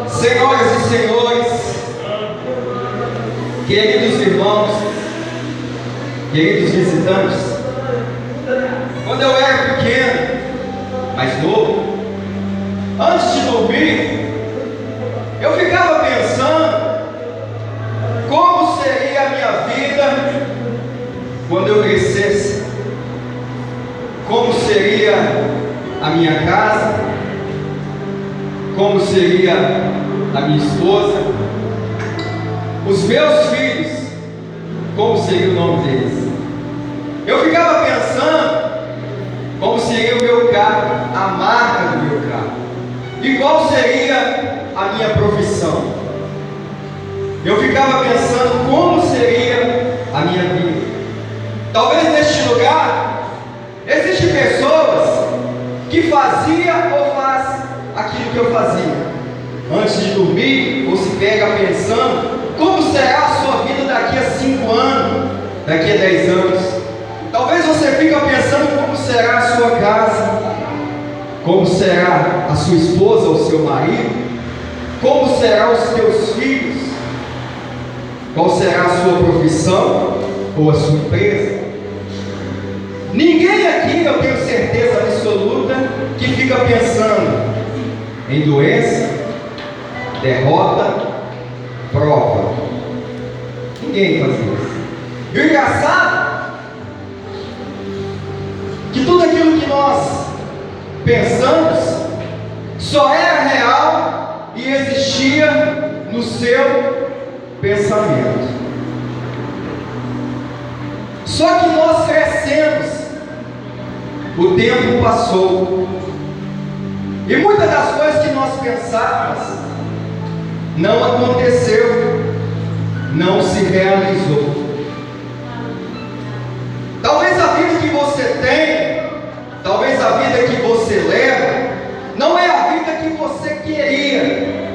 Senhoras e senhores, queridos irmãos, queridos visitantes, quando eu era pequeno, mais novo, antes de dormir, eu ficava pensando como seria a minha vida quando eu crescesse, como seria a minha casa, como seria a minha esposa, os meus filhos, como seria o nome deles. Eu ficava pensando como seria o meu carro, a marca do meu carro, e qual seria a minha profissão. Eu ficava pensando como seria a minha vida. Talvez neste lugar existem pessoas que faziam ou fazem aquilo que eu fazia antes de dormir, ou se pega pensando como será a sua vida daqui a 5 anos, daqui a 10 anos. Talvez você fique pensando como será a sua casa, como será a sua esposa ou seu marido, como serão os teus filhos, qual será a sua profissão ou a sua empresa. Ninguém aqui, eu tenho certeza absoluta, que fica pensando em doença, derrota, prova. Ninguém faz isso. E o engraçado que tudo aquilo que nós pensamos só era real e existia no seu pensamento. Só que nós crescemos, o tempo passou, e muitas das coisas que nós pensávamos não aconteceu, não se realizou. Talvez a vida que você tem, talvez a vida que você leva, não é a vida que você queria,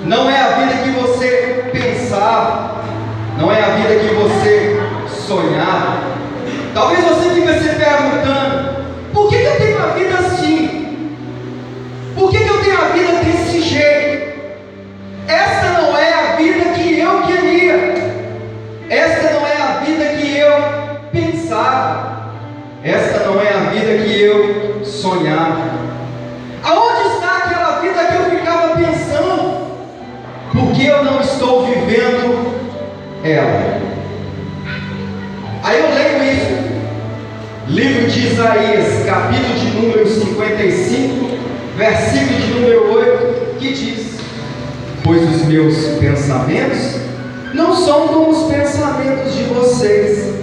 não é a vida que você pensava, não é a vida que você sonhava. Talvez você fique se perguntando: por que eu tenho uma vida assim? Por que eu tenho a vida desse jeito? Essa não é a vida que eu queria, essa não é a vida que eu pensava, essa não é a vida que eu sonhava. Aonde está aquela vida que eu ficava pensando? Porque eu não estou vivendo ela. Aí eu leio isso, livro de Isaías, capítulo de número 55, versículo de número 8, que diz: pois os meus pensamentos não são como os pensamentos de vocês,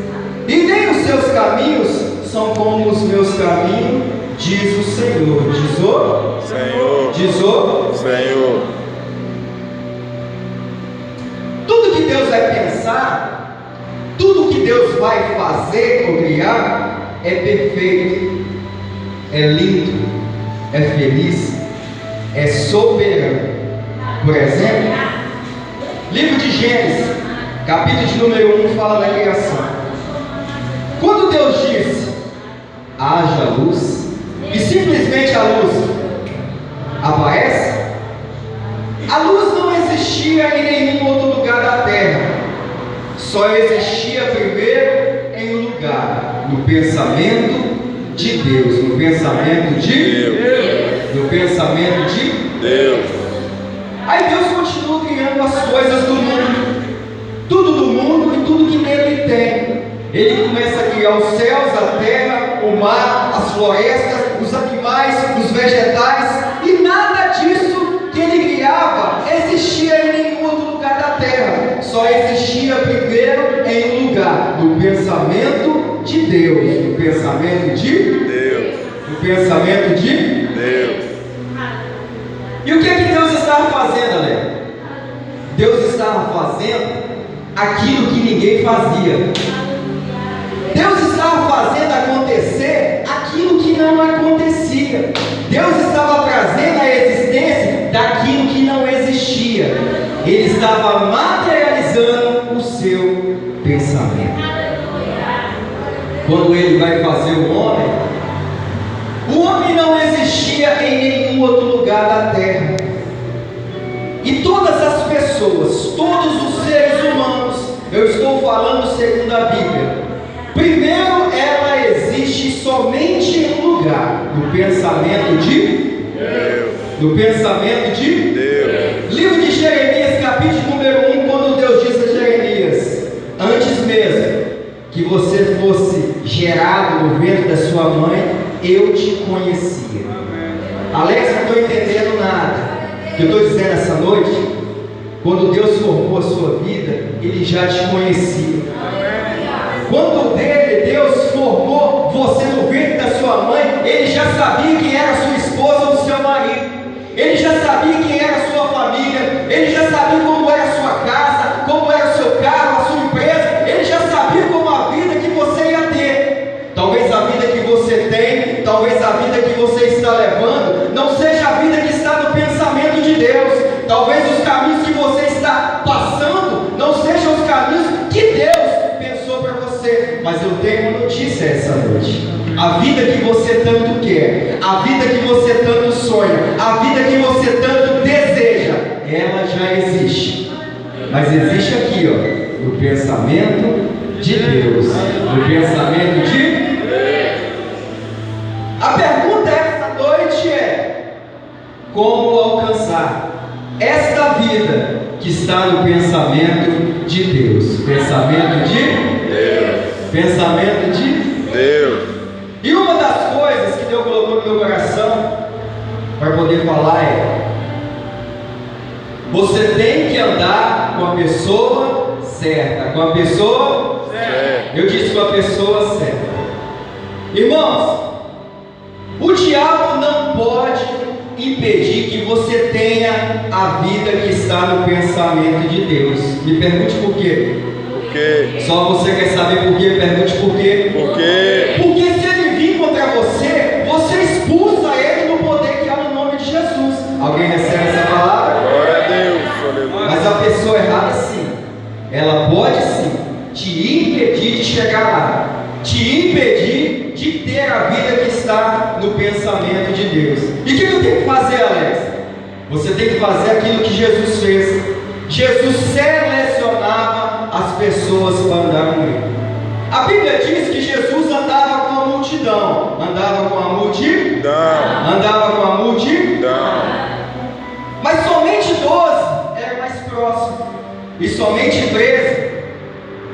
e nem os seus caminhos são como os meus caminhos, diz o Senhor. Diz o Senhor. Diz o Senhor. Tudo que Deus vai pensar, tudo que Deus vai fazer ou criar é perfeito, é lindo, é feliz, é soberano. Por exemplo, livro de Gênesis, capítulo de número 1, fala da criação. Quando Deus disse: haja luz, e simplesmente a luz aparece, a luz não existia em nenhum outro lugar da terra, só existia primeiro em um lugar, no pensamento de Deus, no pensamento de Deus, no pensamento de Deus. Aí Deus continua criando as coisas do mundo, tudo do mundo e tudo que nele tem. Ele começa a criar os céus, a terra, o mar, as florestas, os animais, os vegetais, e nada disso que ele criava existia em nenhum outro lugar da terra, só existia primeiro em um lugar, no pensamento de Deus, no pensamento de Deus, no pensamento de Deus. E o que é que Deus estava fazendo, Alex? Deus estava fazendo aquilo que ninguém fazia. Deus estava fazendo acontecer aquilo que não acontecia. Deus estava trazendo a existência daquilo que não existia. Ele estava materializando o seu pensamento. Quando Ele vai fazer o homem não existia em nenhum outro lugar da terra. pessoas, todos os seres humanos, eu estou falando segundo a Bíblia. Primeiro, ela existe somente em um lugar, no pensamento de Deus. No pensamento de Deus. Livro de Jeremias, capítulo número 1, quando Deus disse a Jeremias: antes mesmo que você fosse gerado no ventre da sua mãe, eu te conhecia. Alex, não estou entendendo nada. O que eu estou dizendo essa noite, quando Deus formou a sua vida, Ele já te conhecia. Quando Deus formou você no ventre da sua mãe, Ele já sabia quem era a sua esposa ou o seu marido. Ele já sabia quem era a sua família. Ele já sabia como era a sua casa, como era o seu carro, a sua empresa. Ele já sabia como a vida que você ia ter. Talvez a vida que você tem, talvez a vida que você está levando, não seja a vida que está no pensamento de Deus. Talvez os caminhos que você está passando não sejam os caminhos que Deus pensou para você. Mas eu tenho uma notícia essa noite: a vida que você tanto quer, a vida que você tanto sonha, a vida que você tanto deseja, ela já existe. Mas existe aqui, ó, no pensamento de Deus, no pensamento de Deus. A pergunta essa noite é: como alcançar esta vida que está no pensamento de Deus? Pensamento de Deus. Pensamento de Deus. E uma das coisas que Deus colocou no meu coração para poder falar é: você tem que andar com a pessoa certa. Com a pessoa certa. Eu disse com a pessoa certa. Irmãos, o diabo não pode impedir que você tenha a vida que está no pensamento de Deus. Me pergunte por quê? Por quê? Só você quer saber por quê? Pergunte por quê? Por quê? Porque se ele vir contra você, você expulsa ele no poder que há no nome de Jesus. Alguém recebe essa palavra? Glória a Deus. Aleluia. Mas a pessoa errada, sim, ela pode sim te impedir de chegar lá, te impedir de ter a vida que está no pensamento de Deus. E o que eu tenho que fazer, Alex? Você tem que fazer aquilo que Jesus fez. Jesus selecionava as pessoas para andar com Ele. A Bíblia diz que Jesus andava com a multidão. Andava com a multidão. Andava com a multidão. Mas somente 12 era mais próximo. E somente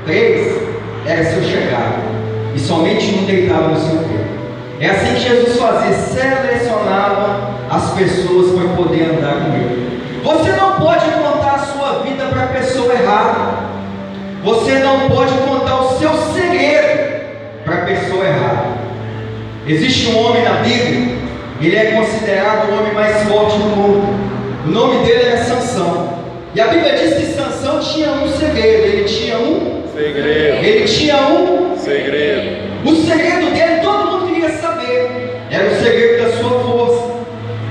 3 era seu chegado. E somente um deitava no seu pé. É assim que Jesus fazia: selecionava as pessoas para poder andar com Ele. Você não pode contar a sua vida para a pessoa errada. Você não pode contar o seu segredo para a pessoa errada. Existe um homem na Bíblia, ele é considerado o homem mais forte do mundo. O nome dele era Sansão. E a Bíblia diz que Sansão tinha um segredo. Ele tinha um segredo. Ele tinha um segredo. O segredo dele todo mundo queria saber. Era o segredo da sua força.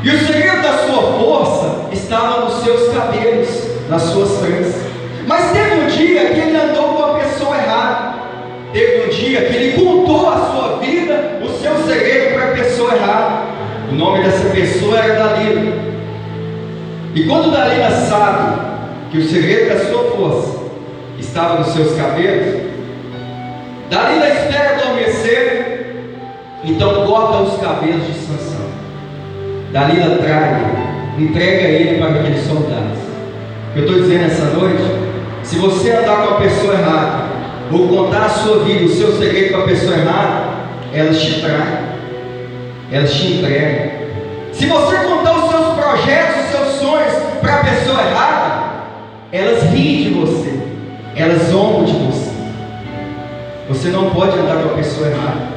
E o segredo da sua força estava nos seus cabelos, nas suas tranças. Mas teve um dia que ele andou com a pessoa errada. Teve um dia que ele contou a sua vida, o seu segredo para a pessoa errada. O nome dessa pessoa era Dalila. E quando Dalila sabe que o segredo da sua força estava nos seus cabelos, Dalila espera adormecer, então corta os cabelos de Sansão. Dalila entrega ele para aqueles soldados. Eu estou dizendo essa noite: se você andar com a pessoa errada, ou contar a sua vida, o seu segredo para a pessoa errada, elas te traem, elas te entregam. Se você contar os seus projetos, os seus sonhos para a pessoa errada, elas riem de você, elas zombam de você. Você não pode andar com a pessoa errada.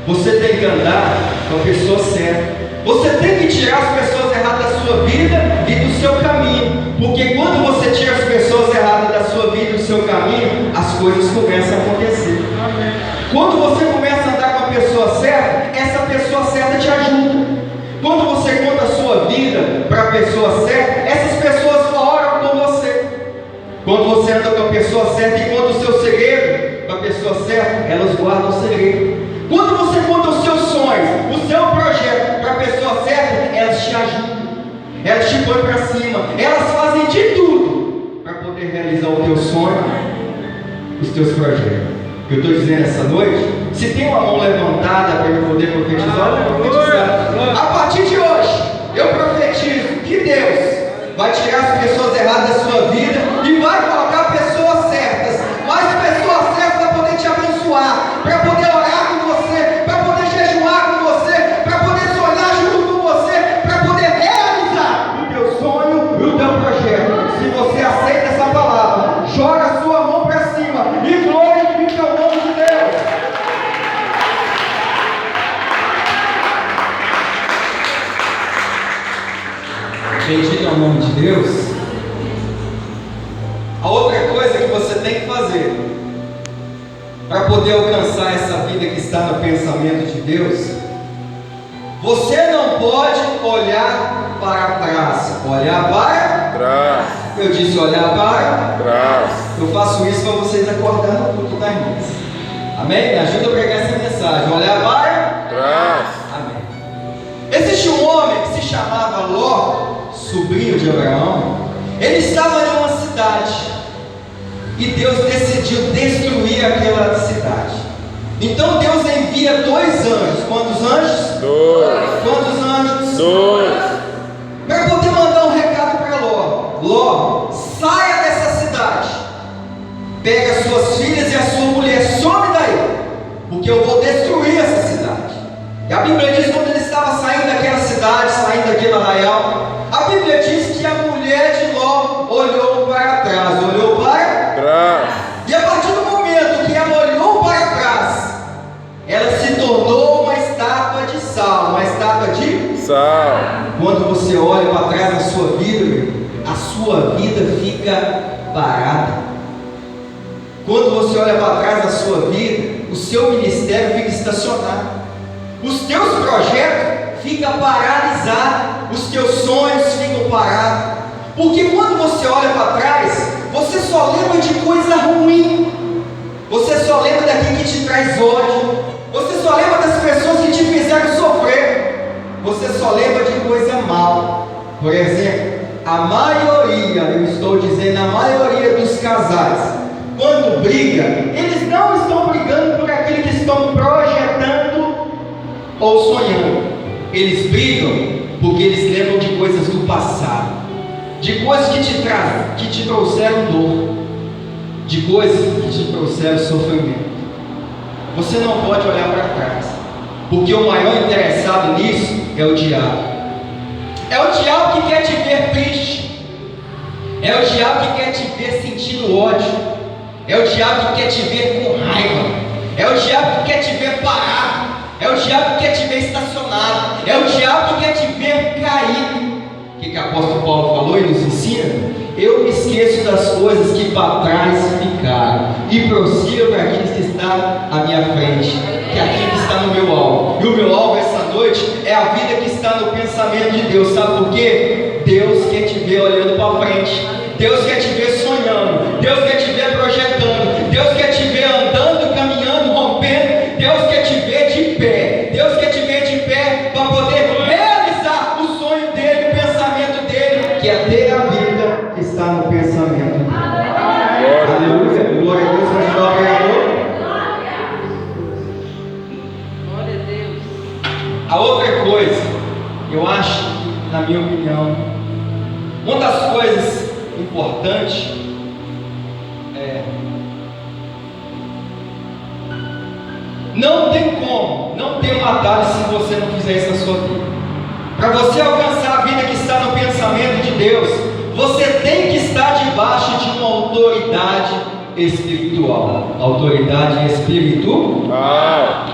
Você tem que andar com a pessoa certa. Você tem que tirar as pessoas erradas da sua vida e do seu caminho. Porque quando você tira as pessoas erradas da sua vida e do seu caminho, as coisas começam a acontecer. Amém. Quando você começa a andar com a pessoa certa, essa pessoa certa te ajuda. Quando você conta a sua vida para a pessoa certa, essas pessoas oram por você. Quando você anda com a pessoa certa e conta o seu segredo para a pessoa certa, elas guardam o segredo. Quando você conta os seus sonhos, o seu projeto para a pessoa certa, elas te ajudam, elas te põem para cima, elas fazem de tudo os teus projetos. Eu estou dizendo essa noite, se tem uma mão levantada para eu poder profetizar, eu vou profetizar. A partir de hoje, eu profetizo que Deus vai tirar as pessoas erradas da sua vida e vai colocar pessoas certas, mais pessoas certas para poder te abençoar, para poder orar com você, para poder jejuar com você, para poder sonhar junto com você, para poder realizar o teu sonho e o teu projeto. Se você aceita essa palavra, joga a sua mão para cima e glorifica o nome de Deus. Bendito é o nome de Deus. A outra coisa que você tem que fazer para poder alcançar essa vida que está no pensamento de Deus, você não pode olhar para trás. Olhar para trás. Eu disse olhar para trás. Eu faço isso para vocês acordar no culto da irmãs. Amém? Me ajuda a pregar essa mensagem. Olhar para trás. Amém. Existe um homem que se chamava Ló, sobrinho de Abraão. Ele estava em uma cidade e Deus decidiu destruir aquela cidade. Então Deus envia 2 anjos. Quantos anjos? 2. Quantos anjos? 2. Para poder mandar um recado para Ló. Ló, saia dessa cidade, pega suas filhas e a sua mulher, some daí, porque eu vou destruir essa cidade. E a Bíblia diz, quando ele estava saindo daquela cidade, saindo daquele arraial, a Bíblia diz que a mulher de Ló olhou para trás. Olhou para trás. E a partir do momento que ela olhou para trás, ela se tornou uma estátua de sal. Uma estátua de sal. Quando você olha para trás na sua vida, a sua vida fica parada. Quando você olha para trás da sua vida, o seu ministério fica estacionado. Os teus projetos ficam paralisados. Os teus sonhos ficam parados. Porque quando você olha para trás, você só lembra de coisa ruim. Você só lembra daquilo que te traz ódio. Você só lembra das pessoas que te fizeram sofrer. Você só lembra de coisa mal. Por exemplo, a maioria, eu estou dizendo, a maioria dos casais, quando briga, eles não estão brigando por aquilo que estão projetando ou sonhando. Eles brigam porque eles lembram de coisas do passado, de coisas que te trouxeram dor, de coisas que te trouxeram sofrimento. Você não pode olhar para trás, porque o maior interessado nisso é o diabo. É o diabo que quer te ver triste. É o diabo que quer te ver sentindo ódio. É o diabo que quer te ver com raiva. É o diabo que quer te ver parado. É o diabo que quer te ver estacionado. É o diabo que quer te ver caído. O que o apóstolo Paulo falou e nos ensina? Eu me esqueço das coisas que para trás ficaram e prossigo para aquilo que está à minha frente, que é aquilo que está no meu alvo. E o meu alvo essa noite é a vida que está no pensamento de Deus. Sabe por quê? Deus quer te ver olhando para frente. Deus quer te ver sonhando. Deus quer te ver projetando. Deus quer te ver andando, caminhando, rompendo. Deus quer te ver de pé. Deus quer te ver de pé para poder realizar o sonho dele, o pensamento dele, que é ter a vida que está no pensamento dele. Aleluia. Glória a Deus. Vamos ajudar o pregador. Glória a Deus. A outra coisa, eu acho, na minha opinião, uma das coisas importantes é: não tem como, não tem um atalho se você não fizer isso na sua vida. Para você alcançar a vida que está no pensamento de Deus, você tem que estar debaixo de uma autoridade espiritual. Autoridade espiritual.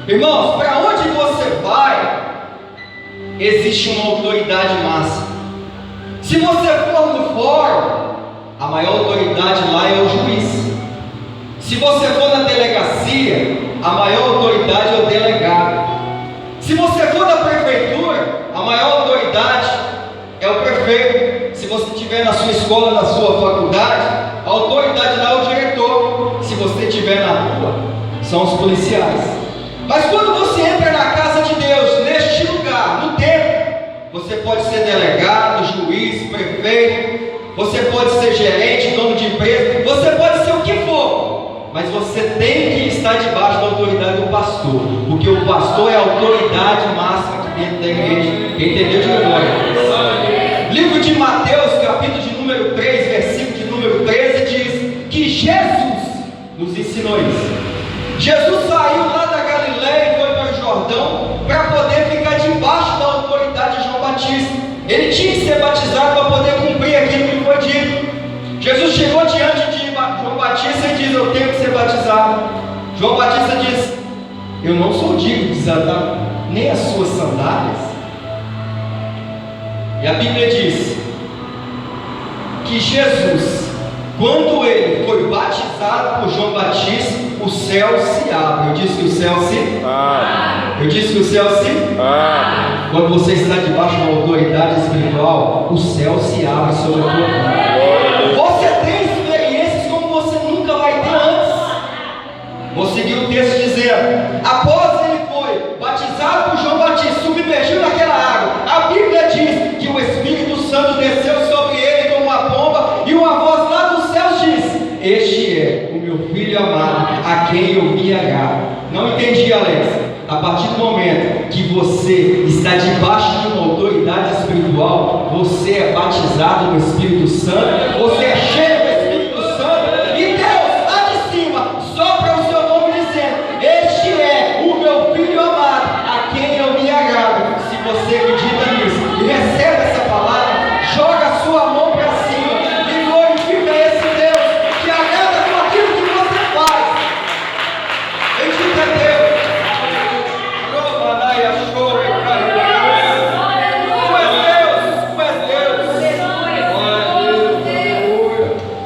Irmãos, para onde você vai, existe uma autoridade máxima. Se você for no fórum, a maior autoridade lá é o juiz. Se você for na delegacia, a maior autoridade é o delegado. Se você for na prefeitura, a maior autoridade é o prefeito. Se você estiver na sua escola, na sua faculdade, a autoridade lá é o diretor. Se você estiver na rua, são os policiais. Mas quando você entra na casa de Deus, neste lugar, no templo, você pode ser delegado, juiz, prefeito, você pode ser gerente, dono de empresa, você pode ser o que for. mas você tem que estar debaixo da autoridade do pastor, porque o pastor é a autoridade máxima aqui dentro da igreja. Quem entendeu de glória? Livro de Mateus, capítulo de número 3, versículo de número 13, diz que Jesus nos ensinou isso. Jesus saiu lá da Galileia e foi para o Jordão para poder ficar debaixo da autoridade de João Batista. Ele tinha que ser batizado para poder cumprir aquilo que foi dito. Jesus chegou diante de João Batista e diz: eu tenho que ser batizado. João Batista diz: eu não sou digno de desatar nem as suas sandálias. E a Bíblia diz que Jesus, quando ele foi batizado por João Batista, o céu se abre. Eu disse que o céu se abre. Eu disse que o céu se abre. Quando você está debaixo de uma autoridade espiritual, o céu se abre sobre a tua vida. Você tem experiências como você nunca vai ter antes. Vou seguir o texto dizendo: após ele foi batizado por João Batista, submergiu naquela água, a Bíblia diz que o Espírito Santo desceu sobre ele como uma pomba, e uma voz lá dos céus diz: este é o meu filho amado, a quem eu me agrado. Não entendi, Alex. A partir do momento que você está debaixo de uma autoridade espiritual, você é batizado no Espírito Santo, você é cheio do Espírito Santo, e Deus lá de cima sopra o seu nome dizendo: este é o meu filho amado, a quem eu me agrado. Se você acredita nisso e recebe essa palavra, joga a sua mão para cima e glorifica esse Deus que agrada com aquilo que você faz. Bendito é Deus.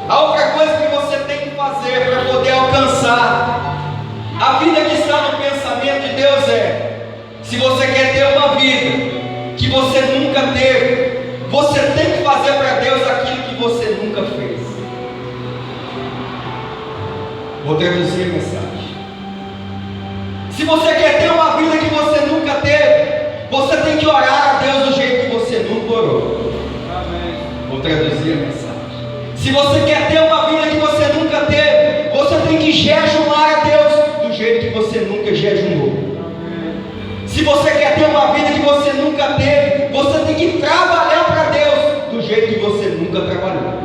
A outra coisa que você tem que fazer para poder alcançar a vida que está no pensamento de Deus é: se você quer ter uma vida que você nunca teve, você tem que fazer para Deus aquilo que você nunca fez. Vou traduzir a mensagem. Se você quer ter uma vida que você nunca teve, você tem que orar a Deus do jeito que você nunca orou. Vou traduzir a mensagem. Se você quer ter uma vida que você nunca teve, você tem que jejuar a Deus do jeito que você nunca jejuou. Se você quer ter uma vida que você nunca teve, você tem que trabalhar para Deus do jeito que você nunca trabalhou.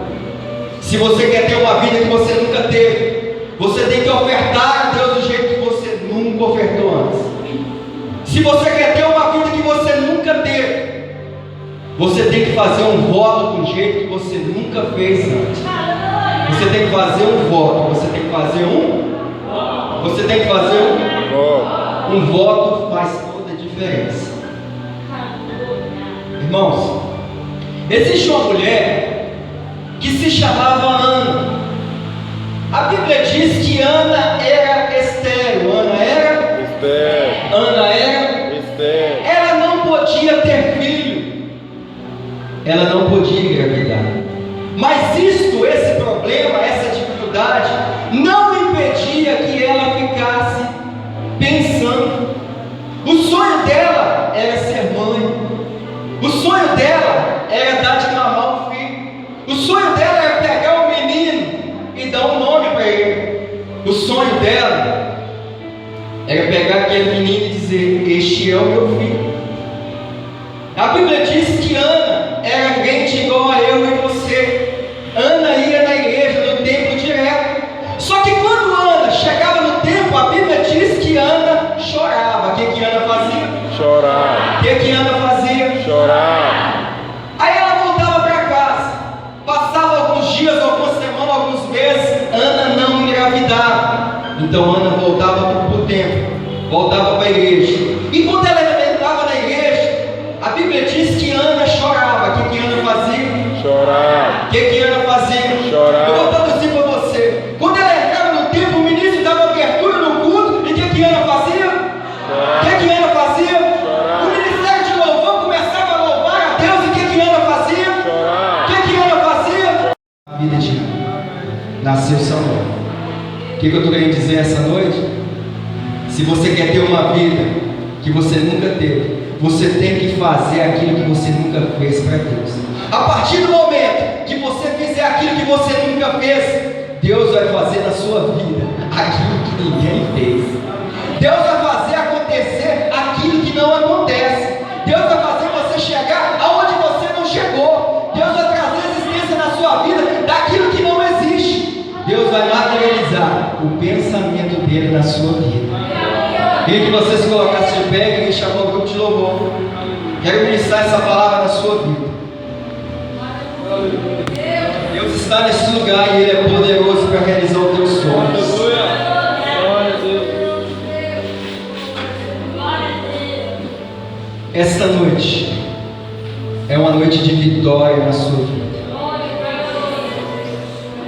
Se você quer ter uma vida que você nunca teve, você tem que ofertar a Deus do jeito que você nunca ofertou antes. Se você quer ter uma vida que você nunca teve, você tem que fazer um voto do jeito que você nunca fez antes. Você tem que fazer um voto. Você tem que fazer um voto faz toda a diferença. Irmãos, existe uma mulher que se chamava Ana. A Bíblia diz que Ana era estéril. Ela não podia ter filho. Ela não podia engravidar. Mas esse problema, essa dificuldade, não impedia que ela ficasse pensando. O sonho dela era ser mãe. O sonho dela era dar de mamar um filho. O sonho dela era pegar um menino e dar um nome para ele. O sonho dela era pegar aquele menino e dizer: este é o meu filho. A Bíblia diz que Ana era crente igual a eu e você. Ana ia na igreja, no templo direto. Só que quando Ana chegava no templo, a Bíblia diz que Ana chorava. O que Ana fazia? Chorar. O que Ana fazia? Chorar. Aí ela voltava para casa. Passava alguns dias, algumas semanas, alguns meses. Ana não engravidava. Então Ana voltava para o templo, voltava para a igreja. E quando ela entrava na igreja, a Bíblia diz que Ana chorava. O que Ana fazia? Chorar. O que Ana fazia? Chorar. Eu vou traduzir para você. Quando ela entrava no templo, o ministro dava abertura no culto. E o que Ana fazia? O que Ana fazia? Chorar. O ministério de louvor começava a louvar a Deus. E o que Ana fazia? Chorar. O que Ana fazia? A vida de Ana nasceu Samuel. O que eu estou querendo dizer essa noite? Se você quer ter uma vida que você nunca teve, você tem que fazer aquilo que você nunca fez para Deus. A partir do momento que você fizer aquilo que você nunca fez, Deus vai fazer na sua vida aquilo que ninguém fez. Deus vai fazer acontecer aquilo que não acontece. Deus vai fazer você chegar aonde você não chegou. Deus vai trazer existência na sua vida daquilo que não existe. Deus vai materializar o pensamento dele na sua vida. Queria que você se colocasse de pé e chamou o grupo de louvor. Quero ministrar essa palavra na sua vida. Deus está nesse lugar e Ele é poderoso para realizar os teus sonhos. Esta noite é uma noite de vitória na sua vida.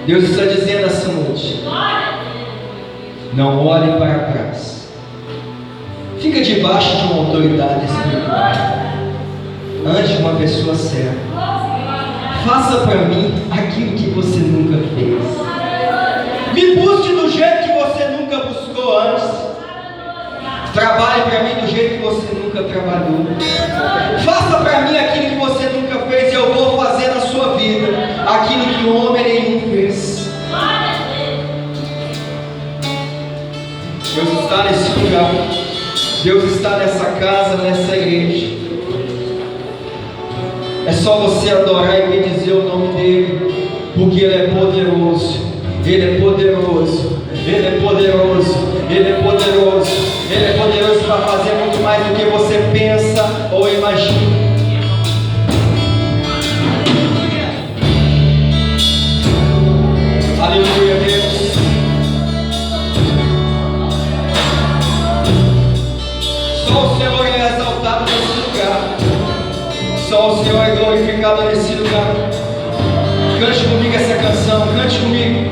Deus está dizendo essa noite: não olhe para trás. Fica debaixo de uma autoridade espiritual. Ante uma pessoa séria. Faça para mim aquilo que você nunca fez. Me busque do jeito que você nunca buscou antes. Trabalhe para mim do jeito que você nunca trabalhou. Faça para mim aquilo que você nunca fez. Eu vou fazer na sua vida aquilo que homem nenhum fez. Deus está nesse lugar. Deus está nessa casa, nessa igreja. É só você adorar e bendizer o nome dele, porque Ele é poderoso. Ele é poderoso. Ele é poderoso. Ele é poderoso. Ele é poderoso para fazer muito mais do que você pensa ou imagina. Aleluia, Deus. Só o Senhor é exaltado nesse lugar. Só o Senhor é glorificado nesse lugar. Cante comigo essa canção. Cante comigo.